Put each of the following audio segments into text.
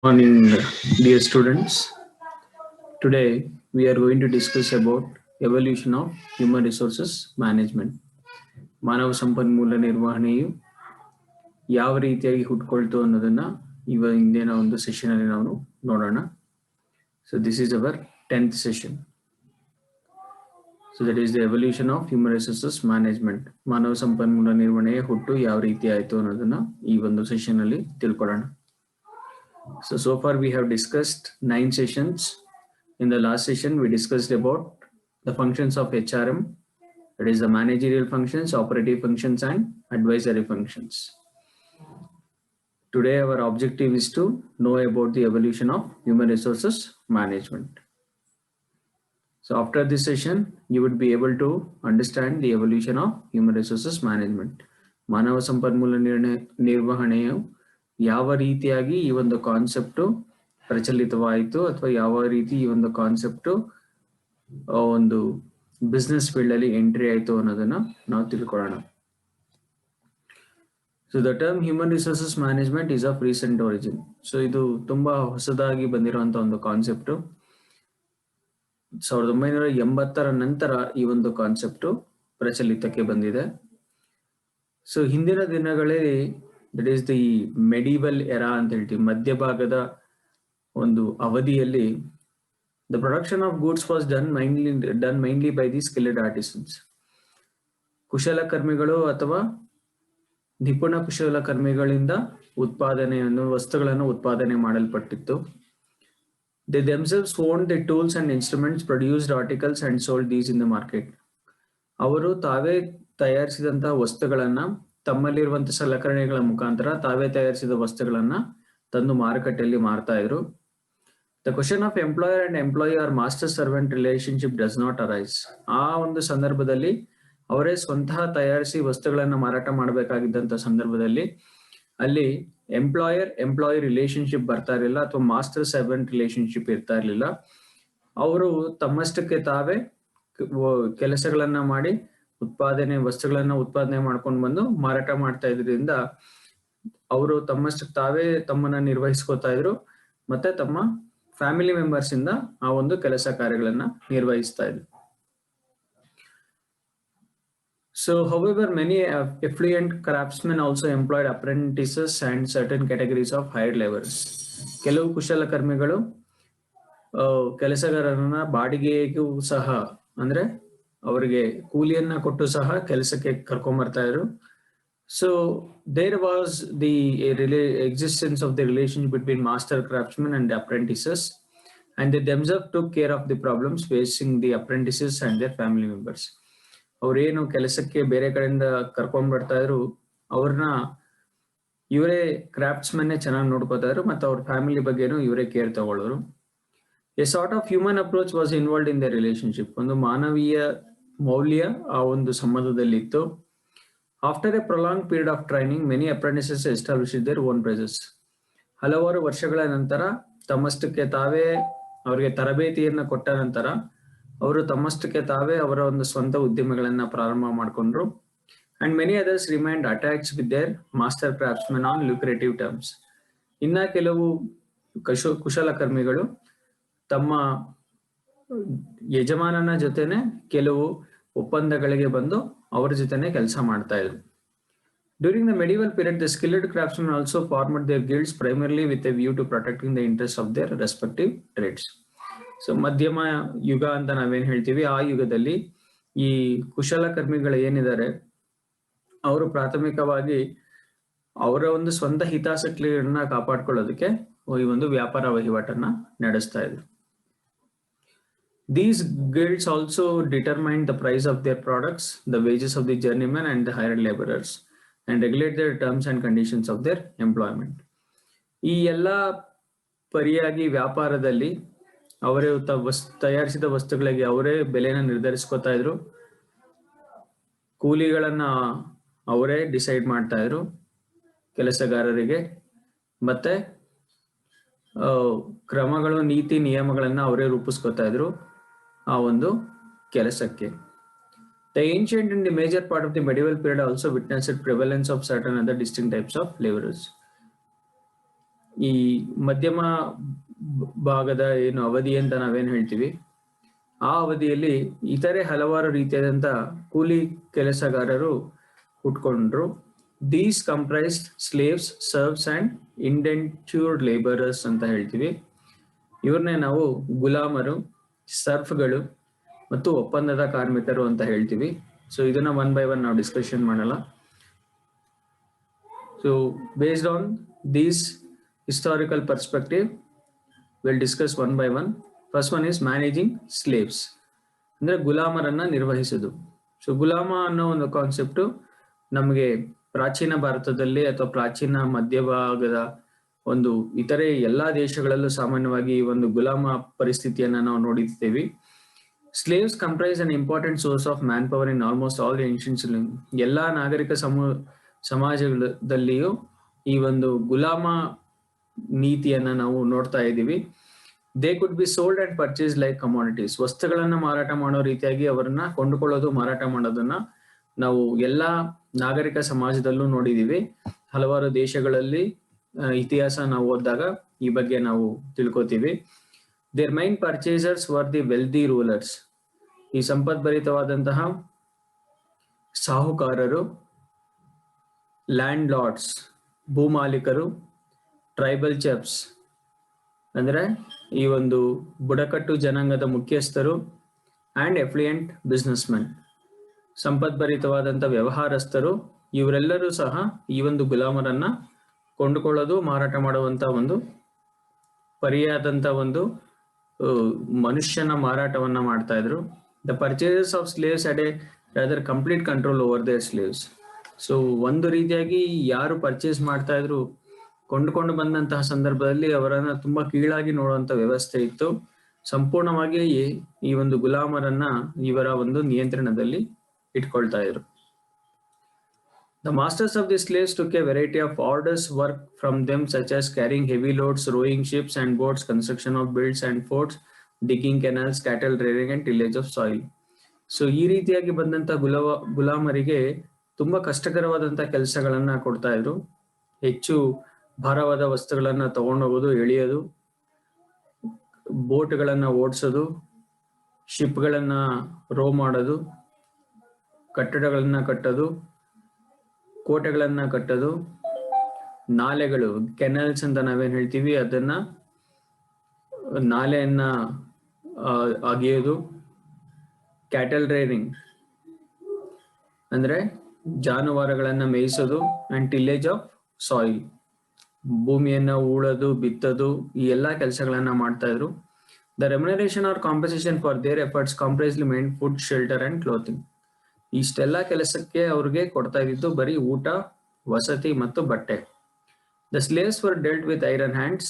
Morning, dear students. Today we are going to discuss about evolution of human resources management. ಮಾನವ ಸಂಪನ್ಮೂಲ ನಿರ್ವಹಣೆಯು ಯಾವ ರೀತಿಯಾಗಿ ಹುಟ್ಕೊಳ್ತು ಅನ್ನೋದನ್ನ ಇಂದಿನ ಒಂದು ಸೆಷನ್ ಅಲ್ಲಿ ನಾವು ನೋಡೋಣ. So this is our 10th session. So that is the evolution of human resources management. ಮಾನವ ಸಂಪನ್ಮೂಲ ನಿರ್ವಹಣೆಯ ಹುಟ್ಟು ಯಾವ ರೀತಿ ಆಯ್ತು ಅನ್ನೋದನ್ನ ಈ ಒಂದು ಸೆಷನ್ ಅಲ್ಲಿ ತಿಳ್ಕೊಳ್ಳೋಣ. So far we have discussed 9 sessions. In the last session, we discussed about the functions of HRM, that is the managerial functions, operative functions, and advisory functions. Today, our objective is to know about the evolution of human resources management. So after this session, you would be able to understand the evolution of human resources management. ಮಾನವ ಸಂಪನ್ಮೂಲ ನಿರ್ವಹಣೆಯು ಯಾವ ರೀತಿಯಾಗಿ ಈ ಒಂದು concept ಪ್ರಚಲಿತವಾಯಿತು ಅಥವಾ ಯಾವ ರೀತಿ ಈ ಒಂದು ಕಾನ್ಸೆಪ್ಟ್ ಒಂದು ಬಿಸ್ನೆಸ್ ಫೀಲ್ಡ್ ಅಲ್ಲಿ ಎಂಟ್ರಿ ಆಯಿತು ಅನ್ನೋದನ್ನ ನಾವು ತಿಳ್ಕೊಳ್ಳೋಣ. So the term human resources management is of recent origin. So ಇದು ತುಂಬಾ ಹೊಸದಾಗಿ ಬಂದಿರುವಂತ ಒಂದು ಕಾನ್ಸೆಪ್ಟ್. 1980ರ ನಂತರ ಈ ಒಂದು ಕಾನ್ಸೆಪ್ಟ್ ಪ್ರಚಲಿತಕ್ಕೆ ಬಂದಿದೆ. ಸೊ ಹಿಂದಿನ ದಿನಗಳಲ್ಲಿ that is the medieval era ಅಂತ ಹೇಳ್ತೀವಿ, ಮಧ್ಯಭಾಗದ ಒಂದು ಅವಧಿಯಲ್ಲಿ the production of goods was done mainly by the skilled artisans. ಕುಶಲಕರ್ಮಿಗಳು ಅಥವಾ ನಿಪುಣ ಕುಶಲಕರ್ಮಿಗಳಿಂದ ವಸ್ತುಗಳನ್ನು ಉತ್ಪಾದನೆ ಮಾಡಲ್ಪಟ್ಟಿತ್ತು. They themselves owned the tools and instruments, produced articles and sold these in the market. ಅವರು ತಾವೇ ತಯಾರಿಸಿದಂತಹ ವಸ್ತುಗಳನ್ನ, ತಮ್ಮಲ್ಲಿರುವಂತಹ ಸಲಕರಣೆಗಳ ಮುಖಾಂತರ ತಾವೇ ತಯಾರಿಸಿದ ವಸ್ತುಗಳನ್ನ ತಂದು ಮಾರುಕಟ್ಟೆಯಲ್ಲಿ ಮಾರ್ತಾ ಇದ್ರು. The question of employer and employee or master servant relationship does not arise. ಆ ಒಂದು ಸಂದರ್ಭದಲ್ಲಿ ಅವರೇ ಸ್ವಂತ ತಯಾರಿಸಿ ವಸ್ತುಗಳನ್ನ ಮಾರಾಟ ಮಾಡಬೇಕಾಗಿದ್ದಂತ ಸಂದರ್ಭದಲ್ಲಿ ಅಲ್ಲಿ ಎಂಪ್ಲಾಯರ್ ರಿಲೇಶನ್ಶಿಪ್ ಬರ್ತಾ ಇರಲಿಲ್ಲ ಅಥವಾ ಮಾಸ್ಟರ್ ಸರ್ವೆಂಟ್ ರಿಲೇಶನ್ಶಿಪ್ ಇರ್ತಾ ಇರಲಿಲ್ಲ. ಅವರು ತಮ್ಮಷ್ಟಕ್ಕೆ ತಾವೇ ಕೆಲಸಗಳನ್ನ ಮಾಡಿ ವಸ್ತುಗಳನ್ನ ಉತ್ಪಾದನೆ ಮಾಡ್ಕೊಂಡು ಬಂದು ಮಾರಾಟ ಮಾಡ್ತಾ ಇದ್ರಿಂದ ಅವರು ತಮ್ಮಷ್ಟಕ್ಕೆ ತಾವೇ ತಮ್ಮನ್ನ ನಿರ್ವಹಿಸ್ಕೋತಾ ಇದ್ರು ಮತ್ತೆ ತಮ್ಮ ಫ್ಯಾಮಿಲಿ ಮೆಂಬರ್ಸ್ ಇಂದ ಆ ಒಂದು ಕೆಲಸ ಕಾರ್ಯಗಳನ್ನ ನಿರ್ವಹಿಸ್ತಾ ಇದ್ರು. So however, many affluent craftsmen also employed apprentices and certain categories of hired laborers. ಕೆಲವು ಕುಶಲಕರ್ಮಿಗಳು ಕೆಲಸಗಾರರನ್ನ ಬಾಡಿಗೆಗೂ ಸಹ ಅಂದ್ರೆ ಅವರಿಗೆ ಕೂಲಿಯನ್ನ ಕೊಟ್ಟು ಸಹ ಕೆಲಸಕ್ಕೆ ಕರ್ಕೊಂಡ್ಬರ್ತಾ ಇದ್ರು. So there was the existence of the relationship between master craftsmen and the apprentices, and they themselves took care of the problems facing the apprentices and their family members. ಅವ್ರೇನು ಕೆಲಸಕ್ಕೆ ಬೇರೆ ಕಡೆಯಿಂದ ಕರ್ಕೊಂಡ್ ಬರ್ತಾ ಇದ್ರು ಅವ್ರನ್ನ ಇವರೇ ಕ್ರಾಫ್ಟ್ಸ್ ಮನ್ನೇ ಚೆನ್ನಾಗಿ ನೋಡ್ಕೋತಾ ಇದ್ರು ಮತ್ತೆ ಅವ್ರ ಫ್ಯಾಮಿಲಿ ಬಗ್ಗೆನೂ ಇವರೇ ಕೇರ್ ತಗೊಳ್ಳೋರು. A sort of human approach was involved in the relationship. ಒಂದು ಮಾನವೀಯ ಮೌಲ್ಯ ಆ ಒಂದು ಸಂಬಂಧದಲ್ಲಿತ್ತು. After a prolong period of training many apprentices established their own prices. ಹಲವಾರು ವರ್ಷಗಳ ನಂತರ ತಮ್ಮಷ್ಟಕ್ಕೆ ತಾವೇ ಅವರಿಗೆ ತರಬೇತಿಯನ್ನ ಕೊಟ್ಟ ನಂತರ ಅವರು ತಮ್ಮಷ್ಟಕ್ಕೆ ತಾವೇ ಅವರ ಒಂದು ಸ್ವಂತ ಉದ್ಯಮಗಳನ್ನ ಪ್ರಾರಂಭ ಮಾಡಿಕೊಂಡ್ರು. And many others remained attached with their master craftsmen on lucrative terms. ಇನ್ನ ಕೆಲವು ಕುಶಲಕರ್ಮಿಗಳು ತಮ್ಮ ಯಜಮಾನನ ಜೊತೆನೆ ಕೆಲವು ಒಪ್ಪಂದಗಳಿಗೆ ಬಂದು ಅವರ ಜೊತೆನೆ ಕೆಲಸ ಮಾಡ್ತಾ ಇದ್ರು. During the medieval period, the skilled craftsmen also formed their guilds primarily with a view to protecting the interests of their respective trades. So ಮಧ್ಯಮ ಯುಗ ಅಂತ ನಾವೇನ್ ಹೇಳ್ತೀವಿ, ಆ ಯುಗದಲ್ಲಿ ಈ ಕುಶಲಕರ್ಮಿಗಳು ಏನಿದ್ದಾರೆ ಅವರು ಪ್ರಾಥಮಿಕವಾಗಿ ಅವರ ಒಂದು ಸ್ವಂತ ಹಿತಾಸಕ್ತಿಗಳನ್ನ ಕಾಪಾಡ್ಕೊಳ್ಳೋದಕ್ಕೆ ಈ ಒಂದು ವ್ಯಾಪಾರ ವಹಿವಾಟನ್ನ ನಡೆಸ್ತಾ ಇದ್ರು. These guilds also determined the price of their products, the wages of the journeymen and the hired laborers, and regulate their terms and conditions of their employment. ಈ ಎಲ್ಲಾ ಪರಿಯಾಗಿ ವ್ಯಾಪಾರದಲ್ಲಿ ಅವರೇ ತಯಾರಿಸಿದ ವಸ್ತುಗಳಿಗೆ ಅವರೇ ಬೆಲೆನ ನಿರ್ಧರಿಸ್ಕೊತಾ ಇದ್ರು. ಕೂಲಿಗಳನ್ನ ಅವರೇ ಡಿಸೈಡ್ ಮಾಡ್ತಾ ಇದ್ರು ಕೆಲಸಗಾರರಿಗೆ. ಮತ್ತೆ ಕ್ರಮಗಳು, ನೀತಿ ನಿಯಮಗಳನ್ನ ಅವರೇ ರೂಪಿಸ್ಕೊತಾ ಇದ್ರು ಆ ಒಂದು ಕೆಲಸಕ್ಕೆ. The ancient and the major part of the medieval period also witnessed prevalence of certain other distinct types of laborers. ಈ ಮಧ್ಯಮ ಭಾಗದ ಏನು ಅವಧಿ ಅಂತ ನಾವೇನ್ ಹೇಳ್ತೀವಿ, ಆ ಅವಧಿಯಲ್ಲಿ ಇತರೆ ಹಲವಾರು ರೀತಿಯಾದಂತ ಕೂಲಿ ಕೆಲಸಗಾರರು ಹುಟ್ಕೊಂಡ್ರು. These comprised slaves, serfs and indentured labourers ಅಂತ ಹೇಳ್ತೀವಿ. ಇವ್ರನ್ನೇ ನಾವು ಗುಲಾಮರು, ಸರ್ಫ್ಗಳು ಮತ್ತು ಒಪ್ಪಂದದ ಕಾರ್ಮಿಕರು ಅಂತ ಹೇಳ್ತೀವಿ. ಸೊ ಇದನ್ನ 1 by 1 ನಾವು ಡಿಸ್ಕಷನ್ ಮಾಡಲ್ಲ. So based on these historical perspective will discuss 1 by 1. First one is managing slaves, ಅಂದ್ರೆ ಗುಲಾಮರನ್ನ ನಿರ್ವಹಿಸುದು. ಸೊ ಗುಲಾಮ ಅನ್ನೋ ಒಂದು ಕಾನ್ಸೆಪ್ಟು ನಮಗೆ ಪ್ರಾಚೀನ ಭಾರತದಲ್ಲಿ ಅಥವಾ ಪ್ರಾಚೀನ ಮಧ್ಯಭಾಗದ ಒಂದು ಇತರೆ ಎಲ್ಲಾ ದೇಶಗಳಲ್ಲೂ ಸಾಮಾನ್ಯವಾಗಿ ಈ ಒಂದು ಗುಲಾಮ ಪರಿಸ್ಥಿತಿಯನ್ನ ನಾವು ನೋಡಿದ್ದೇವೆ. Slaves comprise an important source of man power in almost all the ancient ಎಲ್ಲಾ ನಾಗರಿಕ ಸಮಾಜದಲ್ಲಿಯೂ ಈ ಒಂದು ಗುಲಾಮ ನೀತಿಯನ್ನ ನಾವು ನೋಡ್ತಾ ಇದ್ದೀವಿ. They could be sold and purchase like commodities. ವಸ್ತುಗಳನ್ನ ಮಾರಾಟ ಮಾಡೋ ರೀತಿಯಾಗಿ ಅವರನ್ನ ಕೊಂಡುಕೊಳ್ಳೋದು, ಮಾರಾಟ ಮಾಡೋದನ್ನ ನಾವು ಎಲ್ಲಾ ನಾಗರಿಕ ಸಮಾಜದಲ್ಲೂ ನೋಡಿದೀವಿ. ಹಲವಾರು ದೇಶಗಳಲ್ಲಿ ಇತಿಹಾಸ ನಾವು ಓದಿದಾಗ ಈ ಬಗ್ಗೆ ನಾವು ತಿಳ್ಕೊತೀವಿ. Their main purchasers were the wealthy rulers. ಈ ಸಂಪದ್ಭರಿತವಾದಂತಹ ಸಾಹುಕಾರರು, ಲ್ಯಾಂಡ್ ಲಾರ್ಡ್ಸ್ ಭೂಮಾಲೀಕರು, ಟ್ರೈಬಲ್ ಚೆಫ್ಸ್ ಅಂದ್ರೆ ಈ ಒಂದು ಬುಡಕಟ್ಟು ಜನಾಂಗದ ಮುಖ್ಯಸ್ಥರು, ಅಂಡ್ ಎಫ್ಲುಯೆಂಟ್ ಬಿಸ್ನೆಸ್ ಮೆನ್ ಸಂಪದ್ಭರಿತವಾದಂಥ ವ್ಯವಹಾರಸ್ಥರು, ಇವರೆಲ್ಲರೂ ಸಹ ಈ ಒಂದು ಗುಲಾಮರನ್ನ ಕೊಂಡುಕೊಳ್ಳೋದು, ಮಾರಾಟ ಮಾಡುವಂತ ಒಂದು ಪರಿಯಾದಂತ ಒಂದು ಮನುಷ್ಯನ ಮಾರಾಟವನ್ನ ಮಾಡ್ತಾ ಇದ್ರು. The purchases of slaves had a rather complete control over their slaves. So ಒಂದು ರೀತಿಯಾಗಿ ಯಾರು ಪರ್ಚೇಸ್ ಮಾಡ್ತಾ ಇದ್ರು, ಕೊಂಡುಕೊಂಡು ಬಂದಂತಹ ಸಂದರ್ಭದಲ್ಲಿ ಅವರನ್ನ ತುಂಬಾ ಕೀಳಾಗಿ ನೋಡುವಂತ ವ್ಯವಸ್ಥೆ ಇತ್ತು. ಸಂಪೂರ್ಣವಾಗಿ ಈ ಒಂದು ಗುಲಾಮರನ್ನ ಇವರ ಒಂದು ನಿಯಂತ್ರಣದಲ್ಲಿ ಇಟ್ಕೊಳ್ತಾ ಇದ್ರು. The masters of the slaves took a variety of orders work from them, such as carrying heavy loads, rowing ships and boats, construction of builds and forts, digging canals, cattle rearing and tillage of soil. So ಈ ರೀತಿಯಾಗಿ ಬಂದಂತ ಗುಲಾಮರಿಗೆ ತುಂಬಾ ಕಷ್ಟಕರವಾದಂತ ಕೆಲಸಗಳನ್ನ ಕೊಡ್ತಾ ಇದ್ರು. ಹೆಚ್ಚು ಭಾರವಾದ ವಸ್ತುಗಳನ್ನ ತಗೊಂಡೋಗೋದು, ಎಳೆಯೋದು, ಬೋಟ್ಗಳನ್ನ ಓಡಿಸೋದು, ಶಿಪ್ಗಳನ್ನ ರೋ ಮಾಡೋದು, ಕಟ್ಟಡಗಳನ್ನ ಕಟ್ಟೋದು, ಕೋಟೆಗಳನ್ನ ಕಟ್ಟೋದು, ನಾಲೆಗಳು ಕೆನಲ್ಸ್ ಅಂತ ನಾವೇನ್ ಹೇಳ್ತೀವಿ ಅದನ್ನ ನಾಲೆಯನ್ನ ಅಗೆಯೋದು, ಕ್ಯಾಟಲ್ ರೇರಿಂಗ್ ಅಂದ್ರೆ ಜಾನುವಾರುಗಳನ್ನ ಮೇಯಿಸೋದು, ಅಂಡ್ ಟಿಲ್ಲೇಜ್ ಆಫ್ ಸಾಯಿಲ್ ಭೂಮಿಯನ್ನ ಉಳೋದು, ಬಿತ್ತೋದು, ಈ ಎಲ್ಲಾ ಕೆಲಸಗಳನ್ನ ಮಾಡ್ತಾ ಇದ್ರು. The remuneration or compensation for their efforts comprised main food, shelter and clothing. ಇಷ್ಟೆಲ್ಲಾ ಕೆಲಸಕ್ಕೆ ಅವ್ರಿಗೆ ಕೊಡ್ತಾ ಇದ್ದಿದ್ದು ಬರೀ ಊಟ, ವಸತಿ ಮತ್ತು ಬಟ್ಟೆ. The slaves were dealt with iron hands.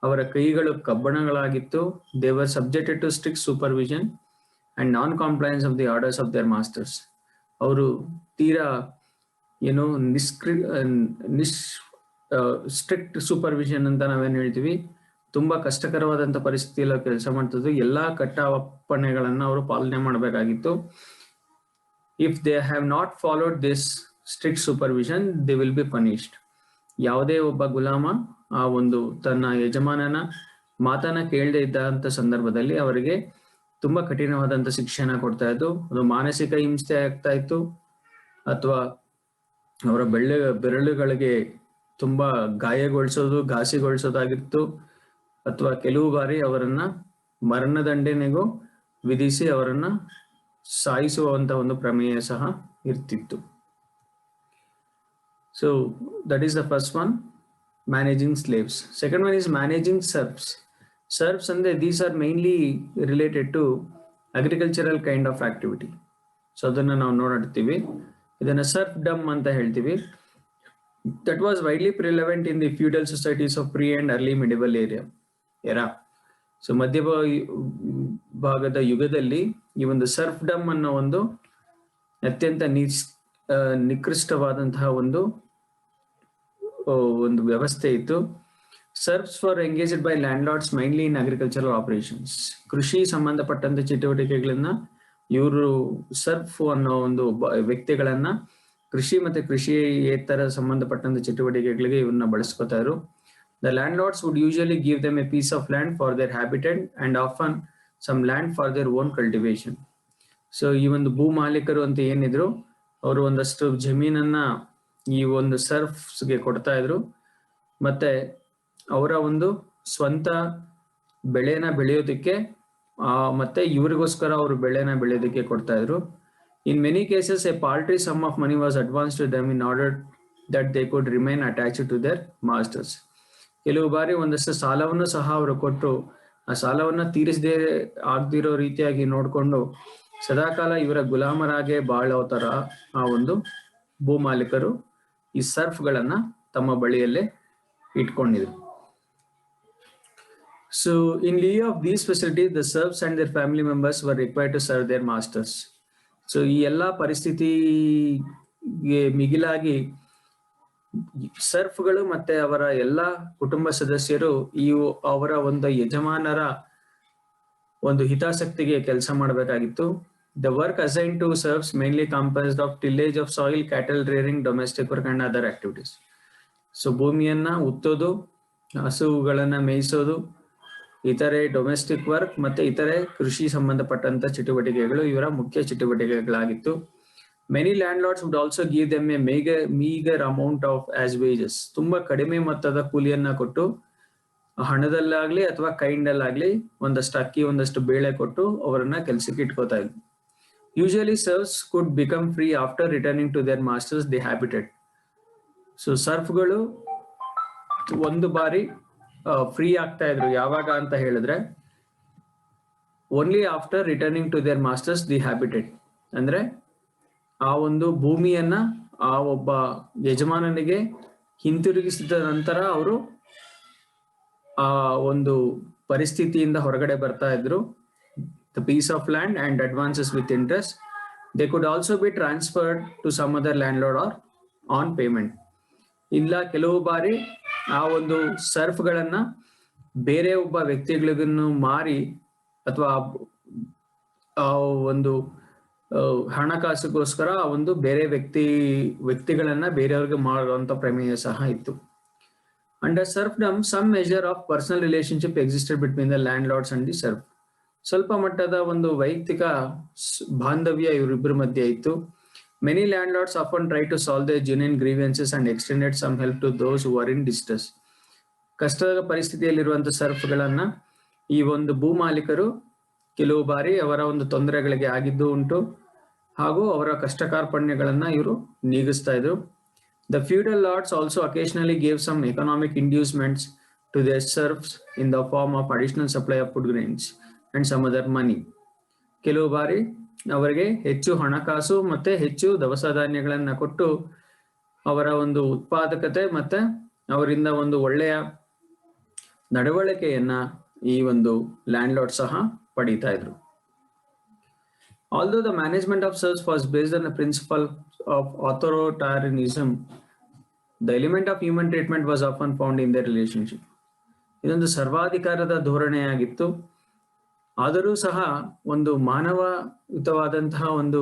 ಅವರ ಕೈಗಳು ಕಬ್ಬಣಗಳಾಗಿತ್ತು. They were subjected to strict supervision and non compliance of the orders of their masters. ಅವರು ತೀರಾ ಏನು ಸ್ಟ್ರಿಕ್ಟ್ ಸೂಪರ್ವಿಷನ್ ಅಂತ ನಾವೇನ್ ಹೇಳ್ತೀವಿ, ತುಂಬಾ ಕಷ್ಟಕರವಾದಂತ ಪರಿಸ್ಥಿತಿಯಲ್ಲಿ ಕೆಲಸ ಮಾಡ್ತಿದ್ರು. ಎಲ್ಲಾ ಕಟ್ಟಪ್ಪಣೆಗಳನ್ನ ಅವರು ಪಾಲನೆ ಮಾಡಬೇಕಾಗಿತ್ತು. If they have not followed this strict supervision, they will be punished. ಯಾವುದೇ ಒಬ್ಬ ಗುಲಾಮ ಆ ಒಂದು ತನ್ನ ಯಜಮಾನನ ಮಾತನ್ನ ಕೇಳದೆ ಇದ್ದಂತ ಸಂದರ್ಭದಲ್ಲಿ ಅವರಿಗೆ ತುಂಬಾ ಕಠಿಣವಾದಂತ ಶಿಕ್ಷೆನ ಕೊಡ್ತಾ ಇತ್ತು. ಅದು ಮಾನಸಿಕ ಹಿಂಸೆ ಆಗ್ತಾ ಇತ್ತು, ಅಥವಾ ಅವರ ಬೆರಳುಗಳಿಗೆ ತುಂಬಾ ಗಾಯಗೊಳಿಸೋದು, ಘಾಸಿಗೊಳಿಸೋದಾಗಿತ್ತು, ಅಥವಾ ಕೆಲವು ಬಾರಿ ಅವರನ್ನ ಮರಣದಂಡನೆಗೂ ವಿಧಿಸಿ ಅವರನ್ನ ಸಾಯಿಸುವಂತ ಒಂದು ಪ್ರಮೇಯ ಸಹ ಇರ್ತಿತ್ತು. So that is the first one, managing slaves. Second one is managing serfs. Serfs ಅಂದ್ರೆ these are mainly related to agricultural kind of activity. So ಅದನ್ನ ನಾವು ನೋಡ್ತೀವಿ. ಇದನ್ನ ಸರ್ಫ್ ಡಮ್ ಅಂತ ಹೇಳ್ತೀವಿ. That was widely prevalent in the feudal societies of pre and early medieval era. So ಮಧ್ಯ ಭಾಗದ ಯುಗದಲ್ಲಿ ಈ ಒಂದು ಸರ್ಫ್ ಡಮ್ ಅನ್ನೋ ಒಂದು ಅತ್ಯಂತ ನಿಕೃಷ್ಟವಾದಂತಹ ಒಂದು ವ್ಯವಸ್ಥೆ ಇತ್ತು. Serfs for engaged by landlords mainly in agricultural operations. ಕೃಷಿ ಸಂಬಂಧಪಟ್ಟಂತ ಚಟುವಟಿಕೆಗಳನ್ನ ಇವರು ಸರ್ಫ್ ಅನ್ನೋ ಒಂದು ವ್ಯಕ್ತಿಗಳನ್ನ ಕೃಷಿ ಮತ್ತೆ ಕೃಷಿಯೇತರ ಸಂಬಂಧಪಟ್ಟಂತ ಚಟುವಟಿಕೆಗಳಿಗೆ ಇವನ್ನ ಬಳಸ್ಕೊತಾ ಇದ್ರು. The landlords would usually give them a piece of land for their habitat and often some land for their own cultivation. So ಈ ಒಂದು ಭೂ ಮಾಲೀಕರು ಅಂತ ಏನಿದ್ರು ಅವರು ಒಂದಷ್ಟು ಜಮೀನನ್ನ ಈ ಒಂದು ಸರ್ಫ್ಸ್ಗೆ ಕೊಡ್ತಾ ಇದ್ರು, ಮತ್ತೆ ಅವರ ಒಂದು ಸ್ವಂತ ಬೆಳೆನ ಬೆಳೆಯೋದಕ್ಕೆ ಮತ್ತೆ ಇವರಿಗೋಸ್ಕರ ಅವರು ಬೆಳೆನ ಬೆಳೆಯೋದಕ್ಕೆ ಕೊಡ್ತಾ ಇದ್ರು. In many cases, a paltry sum of money was advanced to them in order that they could remain attached to their masters. ಕೆಲವು ಬಾರಿ ಒಂದಷ್ಟು ಸಾಲವನ್ನು ಸಹ ಅವರು ಕೊಟ್ಟು ಆ ಸಾಲವನ್ನ ತೀರಿಸದೇ ಆಗದಿರೋ ರೀತಿಯಾಗಿ ನೋಡ್ಕೊಂಡು ಸದಾಕಾಲ ಇವರ ಗುಲಾಮರಾಗೆ ಬಾಳೋ ತರ ಆ ಒಂದು ಭೂ ಮಾಲೀಕರು ಈ ಸರ್ಫ್ಗಳನ್ನ ತಮ್ಮ ಬಳಿಯಲ್ಲೇ ಇಟ್ಕೊಂಡಿದ್ರು. So in lieu of these facilities, the serfs and their family members were required to serve their masters. So ಈ ಎಲ್ಲಾ ಪರಿಸ್ಥಿತಿಗೆ ಮಿಗಿಲಾಗಿ ಸರ್ಫ್ಗಳು ಮತ್ತೆ ಅವರ ಎಲ್ಲಾ ಕುಟುಂಬ ಸದಸ್ಯರು ಅವರ ಒಂದು ಯಜಮಾನರ ಒಂದು ಹಿತಾಸಕ್ತಿಗೆ ಕೆಲಸ ಮಾಡಬೇಕಾಗಿತ್ತು. The work assign to serfs mainly composed of tillage of soil, cattle rearing, domestic work and other activities. So ಭೂಮಿಯನ್ನ ಉತ್ತೋದು, ಹಸುಗಳನ್ನ ಮೇಯಿಸೋದು, ಇತರೆ ಡೊಮೆಸ್ಟಿಕ್ ವರ್ಕ್ ಮತ್ತೆ ಇತರೆ ಕೃಷಿ ಸಂಬಂಧಪಟ್ಟಂತ ಚಟುವಟಿಕೆಗಳು ಇವರ ಮುಖ್ಯ ಚಟುವಟಿಕೆಗಳಾಗಿತ್ತು. Many landlords would also give them a meagre amount of as wages. ತುಂಬಾ ಕಡಿಮೆ ಮೊತ್ತದ ಕೂಲಿಯನ್ನ ಕೊಟ್ಟು ಹಣದಲ್ಲಾಗ್ಲಿ ಅಥವಾ ಕೈಂಡಲ್ಲಾಗ್ಲಿ ಒಂದಷ್ಟು ಅಕ್ಕಿ ಒಂದಷ್ಟು ಬೇಳೆ ಕೊಟ್ಟು ಅವರನ್ನ ಕೆಲಸಕ್ಕೆ ಇಟ್ಕೋತಾ ಇದ್ರು. Usually serfs could become free after returning to their masters the habitat. So ಸರ್ಫ್ಗಳು ಒಂದು ಬಾರಿ ಫ್ರೀ ಆಗ್ತಾ ಇದ್ರು ಯಾವಾಗ ಅಂತ ಹೇಳಿದ್ರೆ only after returning to their masters the habitat. ಅಂದ್ರೆ ಆ ಒಂದು ಭೂಮಿಯನ್ನ ಆ ಒಬ್ಬ ಯಜಮಾನನಿಗೆ ಹಿಂತಿರುಗಿಸಿದ ನಂತರ ಅವರು ಆ ಒಂದು ಪರಿಸ್ಥಿತಿಯಿಂದ ಹೊರಗಡೆ ಬರ್ತಾ ಇದ್ರು. The piece of land and advances with interest. They could also be transferred to some other landlord or on payment. ಇಲ್ಲ ಕೆಲವು ಬಾರಿ ಆ ಒಂದು ಸರ್ಫ್ಗಳನ್ನ ಬೇರೆ ಒಬ್ಬ ವ್ಯಕ್ತಿಗಳಿಗೂ ಮಾರಿ ಅಥವಾ ಆ ಒಂದು ಹಣಕಾಸಿಗೋಸ್ಕರ ಆ ಒಂದು ಬೇರೆ ವ್ಯಕ್ತಿಗಳನ್ನ ಬೇರೆಯವ್ರಿಗೆ ಮಾಡುವಂತ ಪ್ರಮೇಯ ಸಹ ಇತ್ತು. Under serfdom some measure of personal relationship existed between the landlords and the serf. ಸ್ವಲ್ಪ ಮಟ್ಟದ ಒಂದು ವೈಯಕ್ತಿಕ ಬಾಂಧವ್ಯ ಇವರಿಬ್ಬರ ಮಧ್ಯೆ ಇತ್ತು. Many landlords often try to solve their genuine grievances and extended some help to those who are in distress. ಕಷ್ಟದ ಪರಿಸ್ಥಿತಿಯಲ್ಲಿರುವಂತ ಸರ್ಫ್ಗಳನ್ನ ಈ ಒಂದು ಭೂ ಮಾಲೀಕರು ಕೆಲವು ಬಾರಿ ಅವರ ಒಂದು ತೊಂದರೆಗಳಿಗೆ ಆಗಿದ್ದು ಉಂಟು ಹಾಗೂ ಅವರ ಕಷ್ಟ ಕಾರ್ಪಣ್ಯಗಳನ್ನ ಇವರು ನೀಗಿಸ್ತಾ ಇದ್ರು. The feudal lords also occasionally gave some economic inducements to their serfs in the form of additional supply of food grains and some other money. ಕೆಲವು ಬಾರಿ ಅವರಿಗೆ ಹೆಚ್ಚು ಹಣಕಾಸು ಮತ್ತೆ ಹೆಚ್ಚು ದವಸ ಧಾನ್ಯಗಳನ್ನ ಕೊಟ್ಟು ಅವರ ಒಂದು ಉತ್ಪಾದಕತೆ ಮತ್ತೆ ಅವರಿಂದ ಒಂದು ಒಳ್ಳೆಯ ನಡವಳಿಕೆಯನ್ನ ಈ ಒಂದು ಲ್ಯಾಂಡ್ ಲಾರ್ಡ್ ಸಹ ಪಡೀತಾ ಇದ್ರು. Although the management of serfs was based on the principle of authoritarianism, the element of human treatment was often found in their relationship. ಇದೊಂದು ಸರ್ವಾಧಿಕಾರದ ಧೋರಣೆಯಾಗಿತ್ತು. ಆದರೂ ಸಹ ಒಂದು ಮಾನವಯುತವಾದಂತಹ ಒಂದು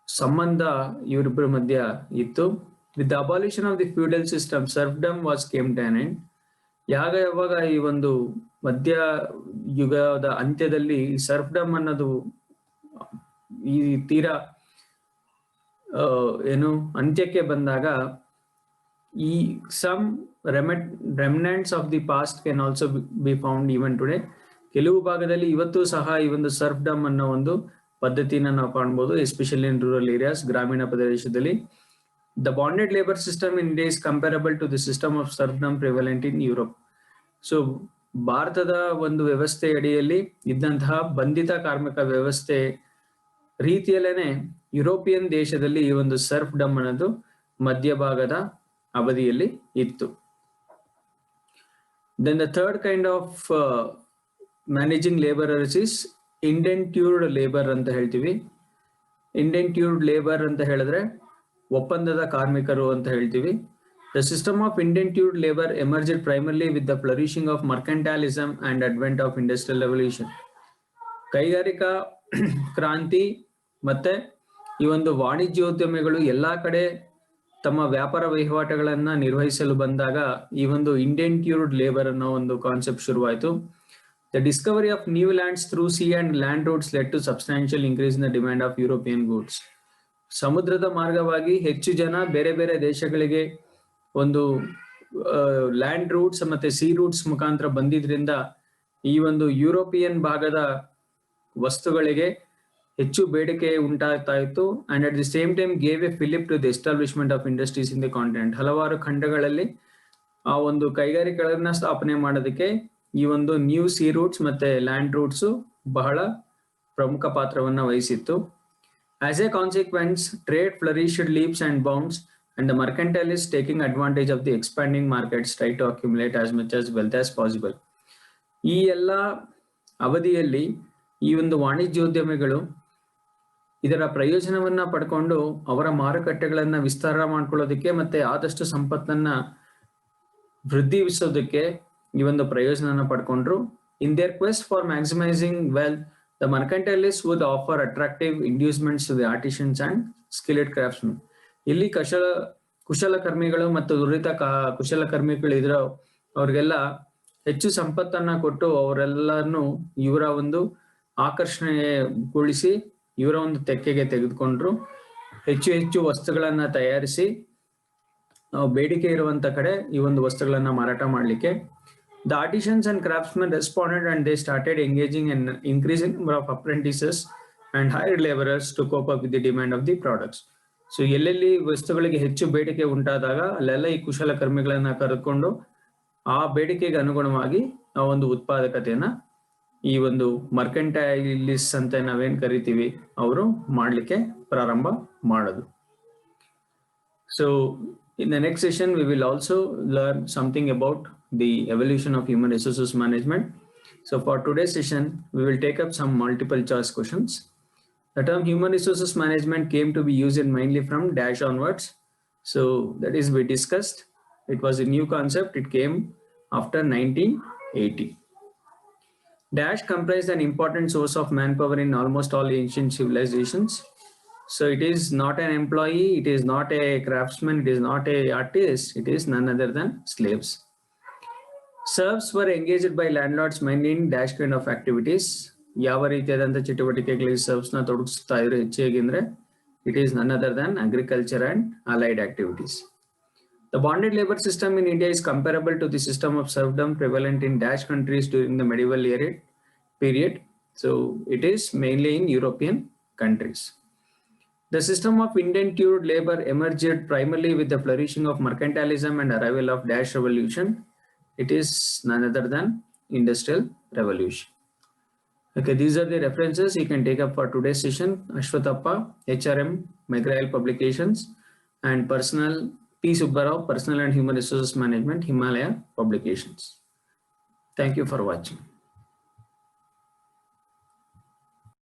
ಸಂಬಂಧ ಇವರಿಬ್ಬರ ಮಧ್ಯ ಇತ್ತು. With the abolition of the feudal system serfdom was came to an end. ಯಾವಾಗ ಈ ಒಂದು ಮಧ್ಯ ಯುಗದ ಅಂತ್ಯದಲ್ಲಿ ಸರ್ಫ್ಡಮ್ ಅನ್ನೋದು ಈ ತೀರಾ ಅಂತ್ಯಕ್ಕೆ ಬಂದಾಗ ಈ some remnants of the past can also be found even today. ಕೆಲವು ಭಾಗದಲ್ಲಿ ಇವತ್ತು ಸಹ ಈ ಒಂದು ಸರ್ಫ್ಡಮ್ ಅನ್ನೋ ಒಂದು ಪದ್ಧತಿನ ನಾವು ಕಾಣಬಹುದು, ಎಸ್ಪೆಷಲಿ ಇನ್ ರೂರಲ್ ಏರಿಯಾಸ್, ಗ್ರಾಮೀಣ ಪ್ರದೇಶದಲ್ಲಿ. The bonded labour system in India is comparable to the system of serfdom prevalent in Europe. So ಭಾರತದ ಒಂದು ವ್ಯವಸ್ಥೆ ಅಡಿಯಲ್ಲಿ ಇದ್ದಂತಹ ಬಂಧಿತ ಕಾರ್ಮಿಕ ವ್ಯವಸ್ಥೆ ರೀತಿಯಲ್ಲೇನೆ ಯುರೋಪಿಯನ್ ದೇಶದಲ್ಲಿ ಈ ಒಂದು ಸರ್ಫ್ಡಮ್ ಅನ್ನೋದು ಮಧ್ಯಭಾಗದ ಅವಧಿಯಲ್ಲಿ ಇತ್ತು. Then the third kind of managing labourers is indentured labour ಅಂತ ಹೇಳ್ತೀವಿ. ಇಂಡೆಂಟ್ಯೂರ್ಡ್ ಲೇಬರ್ ಅಂತ ಹೇಳಿದ್ರೆ ಒಪ್ಪಂದದ ಕಾರ್ಮಿಕರು ಅಂತ ಹೇಳ್ತೀವಿ. The system of indentured labour emerged primarily with the flourishing of mercantilism and advent of industrial revolution. ಕೈಗಾರಿಕಾ ಕ್ರಾಂತಿ ಮತ್ತೆ ಈ ಒಂದು ವಾಣಿಜ್ಯೋದ್ಯಮಿಗಳು ಎಲ್ಲಾ ಕಡೆ ತಮ್ಮ ವ್ಯಾಪಾರ ವಹಿವಾಟುಗಳನ್ನ ನಿರ್ವಹಿಸಲು ಬಂದಾಗ ಈ ಒಂದು ಇಂಡೆಂಟ್ಯೂರ್ಡ್ ಲೇಬರ್ ಅನ್ನೋ ಒಂದು ಕಾನ್ಸೆಪ್ಟ್ ಶುರುವಾಯಿತು. The discovery of new lands through sea and land routes led to substantial increase in the demand of European goods. ಸಮುದ್ರದ ಮಾರ್ಗವಾಗಿ ಹೆಚ್ಚು ಜನ ಬೇರೆ ಬೇರೆ ದೇಶಗಳಿಗೆ ಒಂದು ಲ್ಯಾಂಡ್ ರೂಟ್ಸ್ ಮತ್ತೆ ಸಿ ರೂಟ್ಸ್ ಮುಖಾಂತರ ಬಂದಿದ್ರಿಂದ ಈ ಒಂದು ಯುರೋಪಿಯನ್ ಭಾಗದ ವಸ್ತುಗಳಿಗೆ ಹೆಚ್ಚು ಬೇಡಿಕೆ ಉಂಟಾಗ್ತಾ ಇತ್ತು. And at the same time gave a fillip to the establishment of industries in the continent. ಹಲವಾರು ಖಂಡಗಳಲ್ಲಿ ಆ ಒಂದು ಕೈಗಾರಿಕೆಗಳನ್ನ ಸ್ಥಾಪನೆ ಮಾಡೋದಕ್ಕೆ ಈ ಒಂದು ನ್ಯೂ ಸಿ ರೂಟ್ಸ್ ಮತ್ತೆ ಲ್ಯಾಂಡ್ ರೂಟ್ಸ್ ಬಹಳ ಪ್ರಮುಖ ಪಾತ್ರವನ್ನ ವಹಿಸಿತ್ತು. As a consequence trade flourished leaps and bounds and the mercantilist taking advantage of the expanding markets try to accumulate as much as wealth as possible. ಈ ಎಲ್ಲ ಅವಧಿಯಲ್ಲಿ ಈ ಒಂದು ವಾಣಿಜ್ಯೋದ್ಯಮಿಗಳು ಇದರ ಪ್ರಯೋಜನವನ್ನ ಪಡ್ಕೊಂಡು ಅವರ ಮಾರುಕಟ್ಟೆಗಳನ್ನ ವಿಸ್ತಾರ ಮಾಡ್ಕೊಳ್ಳೋದಕ್ಕೆ ಮತ್ತೆ ಆದಷ್ಟು ಸಂಪತ್ತನ್ನ ವೃದ್ಧಿಸೋದಕ್ಕೆ ಈ ಒಂದು ಪ್ರಯೋಜನ ಪಡ್ಕೊಂಡ್ರು. In their quest for maximising wealth the mercantilist would offer attractive inducements to the artisans and skilled craftsmen. ಇಲ್ಲಿ ಕುಶಲಕರ್ಮಿಗಳು ಮತ್ತು ನುರಿತ ಕುಶಲಕರ್ಮಿಗಳು ಇದ್ರ ಅವ್ರಿಗೆಲ್ಲ ಹೆಚ್ಚು ಸಂಪತ್ತನ್ನ ಕೊಟ್ಟು ಅವರೆಲ್ಲರನ್ನು ಇವರ ಒಂದು ಆಕರ್ಷಣೆಗೊಳಿಸಿ ಇವರ ಒಂದು ತೆಕ್ಕೆಗೆ ತೆಗೆದುಕೊಂಡ್ರು. ಹೆಚ್ಚು ಹೆಚ್ಚು ವಸ್ತುಗಳನ್ನ ತಯಾರಿಸಿ ಬೇಡಿಕೆ ಇರುವಂತ ಕಡೆ ಈ ಒಂದು ವಸ್ತುಗಳನ್ನ ಮಾರಾಟ ಮಾಡ್ಲಿಕ್ಕೆ the artisans and craftsmen responded and they started engaging in increasing number of apprentices and hired laborers to cope up with the demand of the products. So ಎಲ್ಲೆಲ್ಲಿ ವಸ್ತುಗಳಿಗೆ ಹೆಚ್ಚು ಬೇಡಿಕೆ ಉಂಟಾದಾಗ ಅಲ್ಲೆಲ್ಲ ಈ ಕುಶಲಕರ್ಮಿಗಳನ್ನ ಕರೆದುಕೊಂಡು ಆ ಬೇಡಿಕೆಗೆ ಅನುಗುಣವಾಗಿ ಆ ಒಂದು ಉತ್ಪಾದಕತೆಯನ್ನ ಈ ಒಂದು ಮರ್ಕೆಂಟೈಲಿಸ್ ಅಂತ ನಾವೇನ್ ಕರಿತೀವಿ ಅವರು ಮಾಡ್ಲಿಕ್ಕೆ ಪ್ರಾರಂಭ ಮಾಡೋದು. So in the next session we will also learn something about the evolution of human resources management. So for today's session we will take up some multiple choice questions. The term human resources management came to be used mainly from Dash onwards. So that is we discussed. It was a new concept. It came after 1980. Dash comprised an important source of manpower in almost all ancient civilizations. So it is not an employee, it is not a craftsman, it is not a artist, it is none other than slaves. Serfs were engaged by landlords mainly in dash kind of activities. ಯಾವ ರೀತಿಯಾದಂಥ ಚಟುವಟಿಕೆಗಳಿಗೆ serves ನ ತೊಡಗಿಸ್ತಾ ಇದ್ರು ಹೆಚ್ಚಾಗಿ ಅಂದ್ರೆ it is none other than agriculture and allied activities. The bonded labor system in India is comparable to the system of serfdom prevalent in dash countries during the medieval period. So it is mainly in European countries. The system of indentured labor emerged primarily with the flourishing of mercantilism and arrival of dash revolution. It is none other than industrial revolution. Okay, these are the references you can take up for today's session. Ashwathappa, HRM, McGrail Publications, and Personal P. Subbarao, Personal and Human Resources Management, Himalaya Publications. Thank you for watching.